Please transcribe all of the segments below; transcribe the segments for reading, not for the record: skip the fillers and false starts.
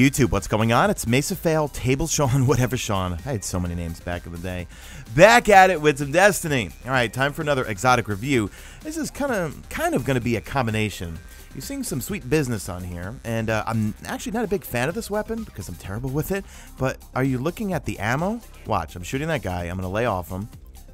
YouTube, what's going on? It's Mesa Fail, Table Sean, whatever Sean. I had so many names back in the day. Back at it with some Destiny. All right, time for another exotic review. This is kind of going to be a combination. You're seeing some sweet business on here, and I'm actually not a big fan of this weapon because I'm terrible with it. But are you looking at the ammo? Watch, I'm shooting that guy. I'm going to lay off him.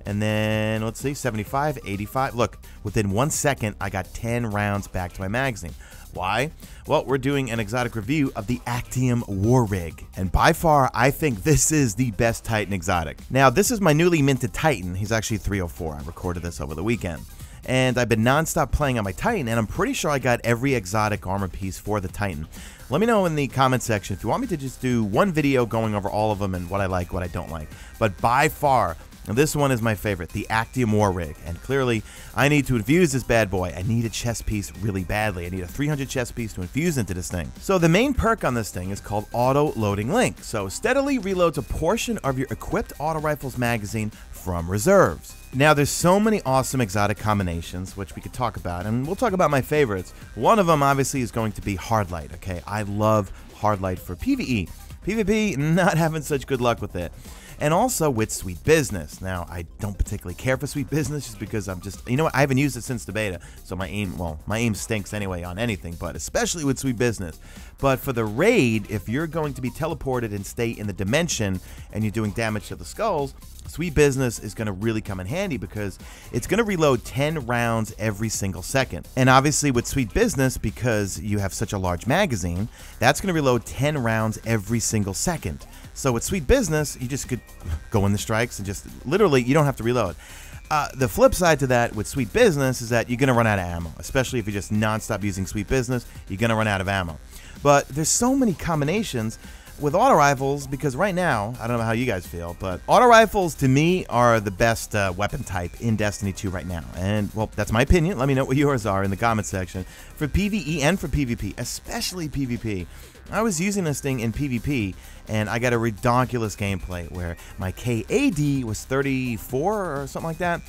And then, let's see, 75, 85. Look, within 1 second, I got 10 rounds back to my magazine. Why? Well, we're doing an exotic review of the Actium War Rig, and by far, I think this is the best Titan exotic. Now, this is my newly minted Titan. He's actually 304. I recorded this over the weekend. And I've been non-stop playing on my Titan, and I'm pretty sure I got every exotic armor piece for the Titan. Let me know in the comment section if you want me to just do one video going over all of them and what I like, what I don't like. But by far, this one is my favorite, the Actium War Rig, and clearly I need to infuse this bad boy. I need a chest piece really badly. I need a 300 chest piece to infuse into this thing. So the main perk on this thing is called Auto Loading Link. So steadily reloads a portion of your equipped auto rifle's magazine from reserves. Now there's so many awesome exotic combinations which we could talk about, and we'll talk about my favorites. One of them obviously is going to be Hardlight, okay? I love Hardlight for PvE. PvP, not having such good luck with it. And also with Sweet Business. Now, I don't particularly care for Sweet Business just because I'm just, you know what, I haven't used it since the beta, so my aim stinks anyway on anything, but especially with Sweet Business. But for the raid, if you're going to be teleported and stay in the dimension and you're doing damage to the skulls, Sweet Business is going to really come in handy because it's going to reload 10 rounds every single second. And obviously with Sweet Business, because you have such a large magazine, that's going to reload 10 rounds every single second. So with Sweet Business, you just could go in the strikes and just literally, you don't have to reload. The flip side to that with Sweet Business is that you're going to run out of ammo, especially if you just non-stop using Sweet Business, you're going to run out of ammo. But there's so many combinations with auto rifles because right now, I don't know how you guys feel, but auto rifles to me are the best weapon type in Destiny 2 right now. And well, that's my opinion. Let me know what yours are in the comment section. For PvE and for PvP, especially PvP. I was using this thing in PvP, and I got a ridiculous gameplay where my KAD was 34 or something like that.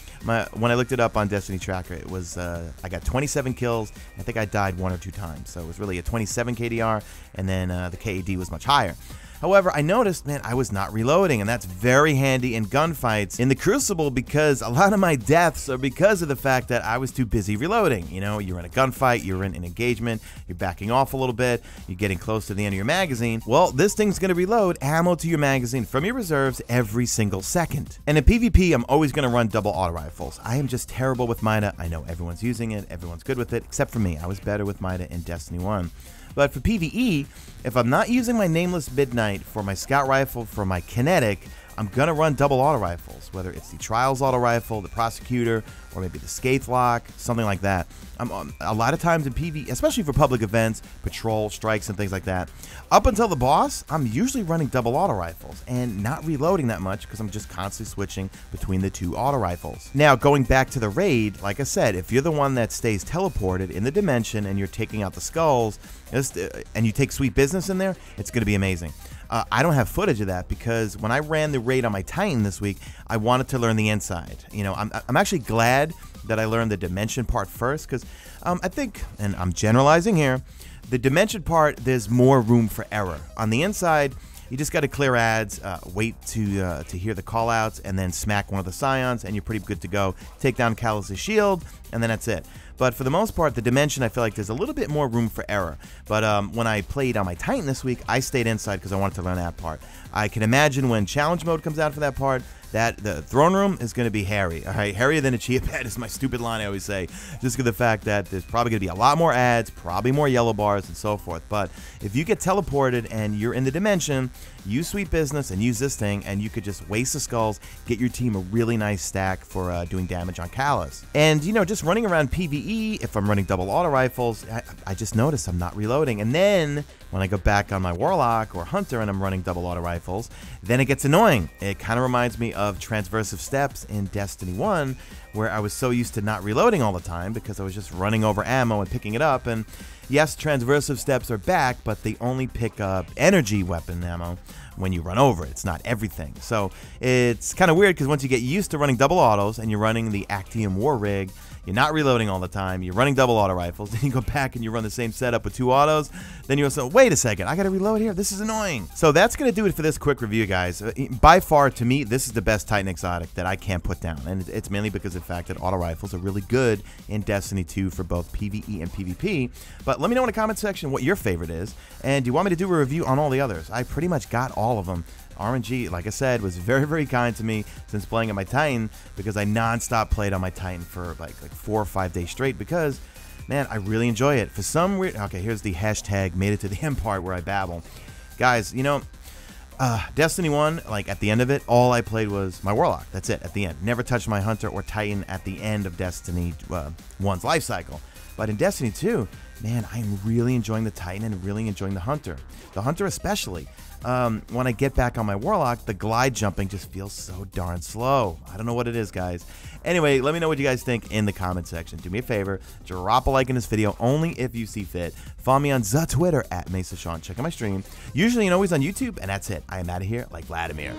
When I looked it up on Destiny Tracker, it was I got 27 kills. I think I died 1 or 2 times, so it was really a 27 KDR, and then the KAD was much higher. However, I noticed, man, I was not reloading, and that's very handy in gunfights in the Crucible because a lot of my deaths are because of the fact that I was too busy reloading. You know, you're in a gunfight, you're in an engagement, you're backing off a little bit, you're getting close to the end of your magazine. Well, this thing's going to reload ammo to your magazine from your reserves every single second. And in PvP, I'm always going to run double auto rifles. I am just terrible with Mida. I know everyone's using it, everyone's good with it, except for me. I was better with Mida in Destiny 1. But for PvE, if I'm not using my Nameless Midnight for my scout rifle, for my kinetic, I'm going to run double auto rifles, whether it's the Trials auto rifle, the Prosecutor, or maybe the Scathe Lock, something like that. A lot of times in PvE, especially for public events, patrol, strikes, and things like that, up until the boss, I'm usually running double auto rifles and not reloading that much because I'm just constantly switching between the 2 auto rifles. Now, going back to the raid, like I said, if you're the one that stays teleported in the dimension and you're taking out the skulls, and you take Sweet Business in there, it's going to be amazing. I don't have footage of that because when I ran the raid on my Titan this week, I wanted to learn the inside. You know, I'm actually glad that I learned the dimension part first because I think, and I'm generalizing here, the dimension part, there's more room for error. On the inside, you just got to clear ads, wait to hear the callouts, and then smack one of the Scions, and you're pretty good to go. Take down Callus's shield, and then that's it. But for the most part, the dimension, I feel like there's a little bit more room for error. But when I played on my Titan this week, I stayed inside because I wanted to learn that part. I can imagine when challenge mode comes out for that part, that the throne room is going to be hairy. All right, hairier than a chia pet is my stupid line I always say, just for the fact that there's probably going to be a lot more ads, probably more yellow bars, and so forth. But if you get teleported and you're in the dimension, use Sweet Business and use this thing, and you could just waste the skulls, get your team a really nice stack for doing damage on Callus. And, you know, just running around PvE, if I'm running double auto rifles, I just notice I'm not reloading. And then when I go back on my Warlock or Hunter and I'm running double auto rifles, then it gets annoying. It kind of reminds me of transversive steps in Destiny 1, where I was so used to not reloading all the time because I was just running over ammo and picking it up. And yes, transversive steps are back, but they only pick up energy weapon ammo, when you run over it. It's not everything. So it's kind of weird because once you get used to running double autos and you're running the Actium War rig, you're not reloading all the time, you're running double auto rifles, then you go back and you run the same setup with 2 autos, then you're also, wait a second, I gotta reload here, this is annoying. So that's gonna do it for this quick review, guys. By far, to me, this is the best Titan exotic that I can't put down, and it's mainly because of the fact that auto rifles are really good in Destiny 2 for both PvE and PvP. But let me know in the comment section what your favorite is, and do you want me to do a review on all the others? I pretty much got all of them. RNG, like I said, was very, very kind to me since playing on my Titan, because I non-stop played on my Titan for like 4 or 5 days straight, because, man, I really enjoy it. For some weird... Okay, here's the hashtag made it to the end part where I babble. Guys, you know, Destiny 1, like at the end of it, all I played was my Warlock. That's it, at the end. Never touched my Hunter or Titan at the end of Destiny 1's life cycle. But in Destiny 2, man, I'm really enjoying the Titan and really enjoying the Hunter. The Hunter especially. When I get back on my Warlock, the glide jumping just feels so darn slow. I don't know what it is, guys. Anyway, let me know what you guys think in the comment section. Do me a favor, drop a like in this video only if you see fit. Follow me on the Twitter at Mesa Sean. Check out my stream. Usually and always on YouTube, and that's it. I am out of here like Vladimir.